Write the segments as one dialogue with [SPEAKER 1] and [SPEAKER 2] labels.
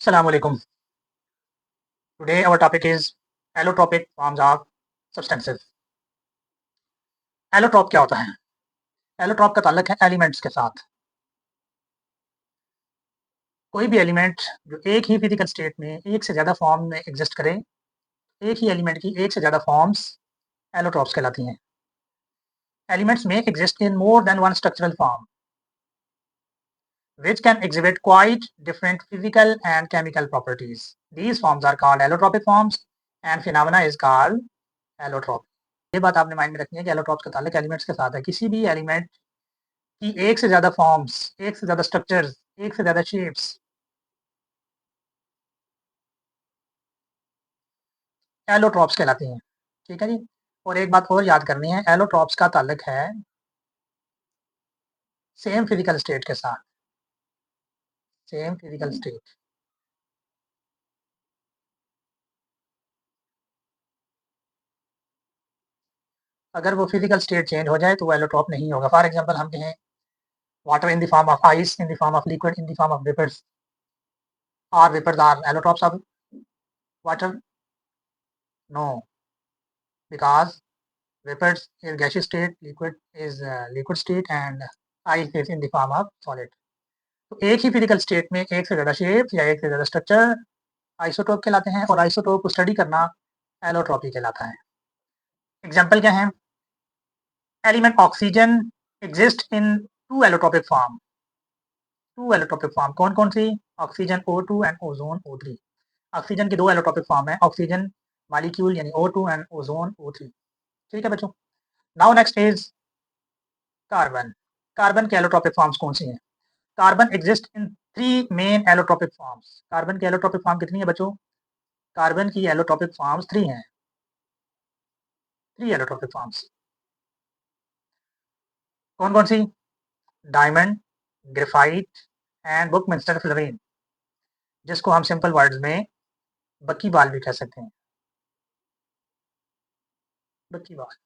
[SPEAKER 1] Assalamu alaikum. Today our topic is allotropic forms of substances. Allotrope क्या होता है? Allotrope का ताल्लुक है एलिमेंट्स के साथ। कोई भी एलिमेंट जो एक ही फिजिकल स्टेट में एक से ज़्यादा फॉर्म में एग्जिस्ट करे, एक ही एलिमेंट की एक से ज़्यादा फॉर्म्स एलोट्रॉप्स कहलाती हैं। एलिमेंट्स में exist in more than one structural form which can exhibit quite different physical and chemical properties. These forms are called allotropic forms and phenomena is called allotropy. ये बात आपने माइंड में रखनी है कि एलोट्रॉप्स का ताल्लुक एलिमेंट्स के साथ है। किसी भी एलिमेंट की एक से ज़्यादा फॉर्म्स, एक से ज़्यादा स्ट्रक्चर्स, एक से ज़्यादा शेप्स एलोट्रॉप्स कहलाती हैं। ठीक है जी? और एक बात और याद करनी है, एलोट्रॉप्स का ताल्लुक है सेम फिजिकल स्टेट के साथ। Same physical state. अगर वो फिजिकल स्टेट चेंज हो जाए तो वो एलोट्रॉप नहीं होगा। फॉर एग्जांपल हम कहें water in the form of ice, in the form of liquid, in the form of vapours, और vapours are allotropes of water? No, because vapors is gaseous state, liquid is liquid state, and ice is in the form of solid. तो एक ही physical state में एक से ज़्यादा shape या एक से ज़्यादा स्ट्रक्चर आइसोटोप कहलाते हैं, और आइसोटोप को स्टडी करना एलोट्रॉपी कहलाता है। एग्जाम्पल क्या है? Element oxygen exist in two allotropic form. Two allotropic form कौन कौन सी? Oxygen O2 and ozone O3। Oxygen की दो एलोट्रोपिक फॉर्म है, ऑक्सीजन मॉलिक्यूल यानी O2 एंड ओजोन O3। ठीक है बच्चों? Now next is carbon. Carbon के एलोट्रोपिक फॉर्म्स कौन सी हैं? Carbon exist in three main allotropic forms. Carbon की एलोट्रोपिक फॉर्म कितनी है बच्चों? कार्बन की एलोट्रोपिक फॉर्म्स थ्री हैं। थ्री एलोट्रोपिक फॉर्म्स कौन कौन सी? डायमंड, ग्रेफाइट एंड बुकमिंस्टर फ्लोरीन, जिसको हम सिंपल वर्ड्स में बक्की बाल भी कह सकते हैं। बक्की बाल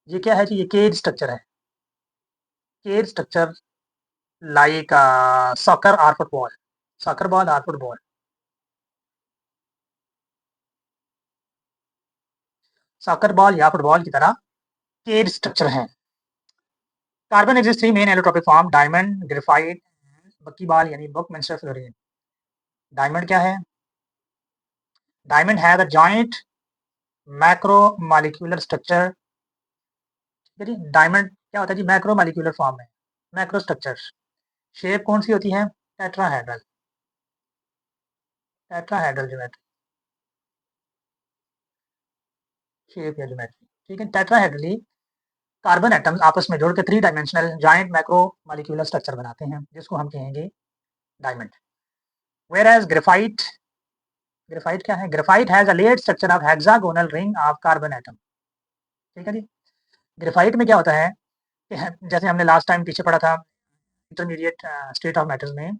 [SPEAKER 1] ये क्या है जी? ये केज स्ट्रक्चर है। केज स्ट्रक्चर लाइक सॉकर और फुटबॉल। सॉकर बॉल और फुटबॉल। सॉकर बॉल या फुटबॉल की तरह केज स्ट्रक्चर है। Carbon exist three main allotropic form, diamond, graphite, bucky ball यानी बुकमिंस्टर फ्लोरीन। डायमंड क्या है? Diamond has a giant macromolecular structure. Diamond क्या होता है जी? मैक्रोमोलिक्यूलर फॉर्म में, मैक्रो स्ट्रक्चर। शेप कौन सी होती है? टेट्राहेड्रल। टेट्राहेड्रल ज्योमेट्री, शेप या ज्योमेट्री। ठीक है? टेट्राहेड्रली कार्बन एटम्स आपस में जुड़ के three dimensional joint macromolecular structure बनाते हैं, जिसको हम कहेंगे diamond. Whereas graphite, graphite क्या है? Graphite has a layered structure of hexagonal ring of carbon atom. ठीक है जी? ग्रेफाइट में क्या होता है कि जैसे हमने लास्ट टाइम पीछे पढ़ा था इंटरमीडिएट स्टेट ऑफ मैटर्स में,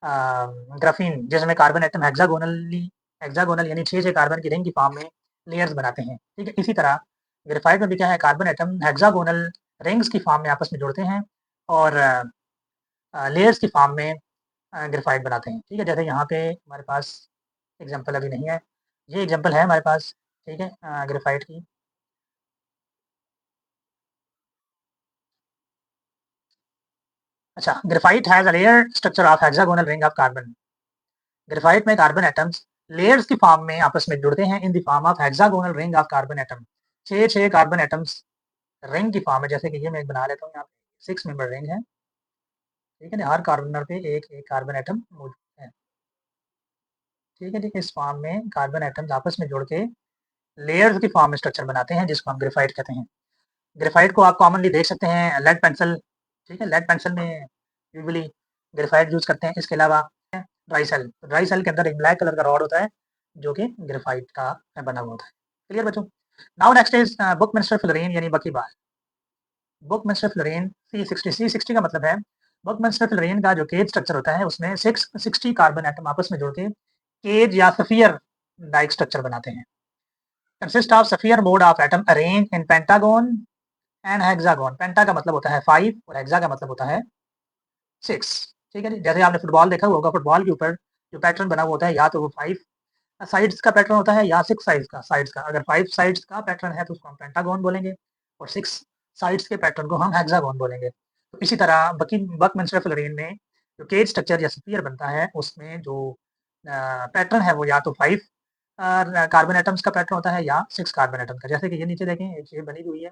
[SPEAKER 1] ग्राफीन जिसमें कार्बन एटम हेक्सागोनल यानी 6 कार्बन की रिंग की फॉर्म में लेयर्स बनाते हैं। ठीक है? इसी तरह ग्रेफाइट में भी क्या है? कार्बन एटम हेक्सागोनल रिंग्स की फॉर्म में आपस में जुड़ते हैं और लेयर्स की फॉर्म में ग्रेफाइट बनाते हैं। ठीक है? जैसे यहाँ पे हमारे पास एग्जांपल अभी नहीं है, ये एग्जांपल है हमारे पास। ठीक है? ग्रेफाइट की। अच्छा, graphite has a layer structure of hexagonal ring of carbon. Graphite में कार्बन एटम्स लेयर्स की फॉर्म में आपस में जुड़ते हैं इन the form of hexagonal ring of carbon atom. 6 carbon atoms ring की फॉर्म में, जैसे कि ये मैं एक बना लेता हूँ यहाँ पे, 6 मेंबर रिंग है। ठीक है ना? हर कार्बन पे एक कार्बन एटम मौजूद है। ठीक है जी? इस फॉर्म में कार्बन एटम्स आपस में जुड़ के लेयर्स की फॉर्म में स्ट्रक्चर बनाते हैं, जिसको हम ग्रेफाइट कहते हैं। ग्रेफाइट को आप कॉमनली देख सकते हैं लेड पेंसिल। ठीक है? लेड पेंसिल में यूजुअली ग्रेफाइट यूज़ करते हैं। इसके अलावा ड्राई सेल के अंदर एक ब्लैक कलर का रॉड होता है, जो कि ग्रेफाइट का बना हुआ होता है। क्लियर बच्चों? नाउ नेक्स्ट इज़ बुकमिंस्टर फ्लोरीन यानी बक्की बाल। बुकमिंस्टर फ्लोरीन C60 का मतलब है, बुकमिंस्टर फ्लोरीन का जो केज स्ट्रक्चर होता है उसमें 60 कार्बन एटम आपस में जुड़ के केज या स्फीयर लाइक स्ट्रक्चर बनाते हैं। Consist of sphere made of atom arrange in pentagon and hexagon. Penta का मतलब होता है 5 और हेक्सा का मतलब होता है 6। ठीक है जी। जैसे आपने फुटबॉल देखा हुआ होगा, फुटबॉल के ऊपर जो पैटर्न बना हुआ होता है, या तो वो 5 साइड्स का पैटर्न होता है या 6 साइड्स का। अगर 5 साइड्स का पैटर्न है तो उसको हम पेंटागन बोलेंगे, और 6 साइड्स के पैटर्न को हम हेक्सागन बोलेंगे। तो इसी तरह बकमिंस्टर फ्लोरीन में जो केज स्ट्रक्चर या स्फीयर बनता है, उसमें जो पैटर्न है वो या तो 5 कार्बन एटम्स का पैटर्न होता है या 6 कार्बन एटम का। जैसे कि ये नीचे देखें, एक शेप बनी हुई है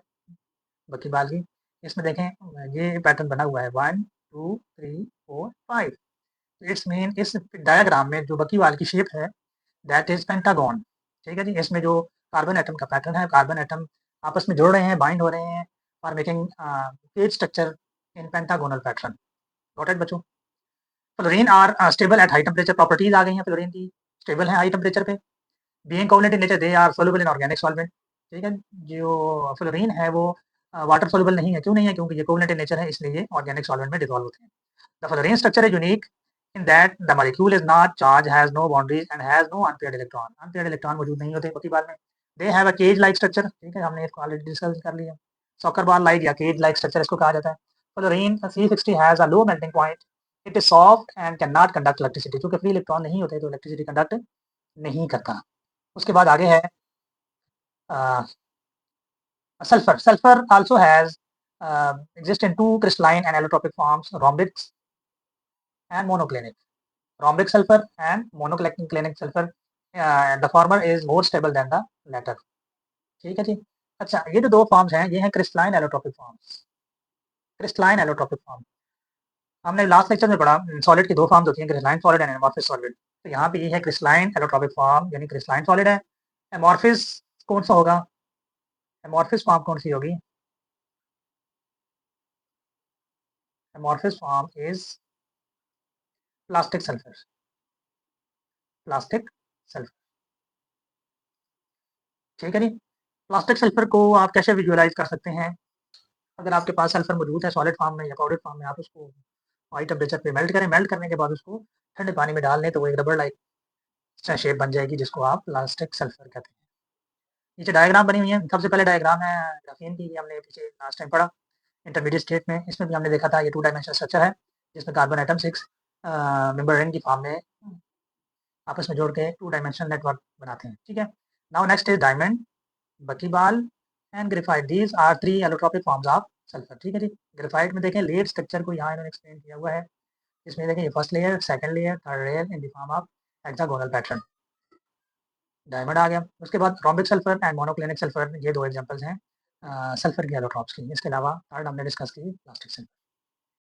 [SPEAKER 1] बकीबाल की, इसमें देखें ये पैटर्न बना हुआ है 1, 2, 3, 4, 5। इट्स मीन इस डायग्राम में जो बकीवाल की शेप है, दैट इज पेंटागन। ठीक है जी। इसमें जो कार्बन एटम का पैटर्न है, कार्बन एटम आपस में जुड़ रहे हैं, बाइंड हो रहे हैं, और making cage structure in pentagonal pattern. Got it बच्चों? Fullerene are stable at high temperature. Properties आ गई हैं फ्लोरीन की, स्टेबल है हाई टेम्परेचर पे। Being covalent in nature they are soluble in organic solvent. ठीक है। जो फ्लोरीन है वो वाटर सोल्युबल नहीं है। क्यों नहीं है? क्योंकि ये कोवलेंट इन नेचर है, इसलिए ये ऑर्गेनिक सॉल्वेंट में डिसॉल्व होते हैं। The fluorine structure is unique in that the molecule is not charged, has no boundaries and has no unpaired electron. Unpaired electron मौजूद नहीं होते बाकी बार में। They have a cage like structure। ठीक है, हमने इसको ऑलरेडी डिस्कस कर लिया। सॉकर बॉल लाइक या केज लाइक स्ट्रक्चर इसको कहा जाता है। Fluorine C60 has a low melting point। It is soft and cannot conduct electricity। क्योंकि फ्री इलेक्ट्रॉन नहीं होते तो इलेक्ट्रिसिटी कंडक्ट नहीं करता। उसके बाद आगे है sulphur. Sulphur also has exist in two crystalline and allotropic forms, rhombic and monoclinic। rhombic sulfur and monoclinic sulfur, the former is more stable than the latter। ठीक है जी। अच्छा, ये जो दो फॉर्म्स हैं ये हैं crystalline allotropic forms. Crystalline allotropic form हमने लास्ट लेक्चर में पढ़ा, सॉलिड की दो फॉर्म्स होती हैं, क्रिस्टलाइन सॉलिड एंड एमॉर्फिस सॉलिड। तो यहाँ पे ये है क्रिस्टलाइन एलोट्रोपिक फॉर्म, यानी क्रिस्टलाइन सॉलिड है। एमॉर्फिस कौन सा होगा? एमॉर्फिस फॉर्म कौन सी होगी? Amorphous form is plastic sulphur. Plastic sulphur. ठीक है जी। प्लास्टिक सल्फर को आप कैसे विजुअलाइज कर सकते हैं? अगर आपके पास सल्फर मौजूद है सॉलिड फॉर्म में या पाउडर फॉर्म में, आप उसको हाई टेम्परेचर पे मेल्ट करें। मेल्ट करने के बाद उसको ठंडे पानी में डाल लें तो वो एक रबर लाइक शेप बन जाएगी, जिसको आप प्लास्टिक सल्फर कहते हैं। नीचे डायग्राम बनी हुई है। सबसे पहले डायग्राम है ग्राफीन की, हमने पीछे लास्ट टाइम पढ़ा इंटरमीडिएट स्टेट में। इसमें भी हमने देखा था ये 2 डायमेंशनल स्ट्रक्चर है, जिसमें कार्बन एटम 6 मेंबर रिंग की फॉर्म में आपस में जोड़ के 2 डायमेंशनल नेटवर्क बनाते हैं। ठीक है। Now next is diamond, buckyball and graphite. These are 3 allotropic forms of sulphur. ठीक है जी। ग्रेफाइट में देखें लेयर स्ट्रक्चर को यहाँ इन्होंने एक्सप्लेन किया हुआ है। इसमें देखें ये first layer, second layer, third layer in the form of hexagonal pattern. Diamond आ गया। उसके बाद rhombic sulphur and monoclinic sulphur, ये 2 एग्जांपल्स हैं सल्फर के एलोट्रॉप्स की। इसके अलावा थर्ड हमने डिस्कस की प्लास्टिक सल्फर।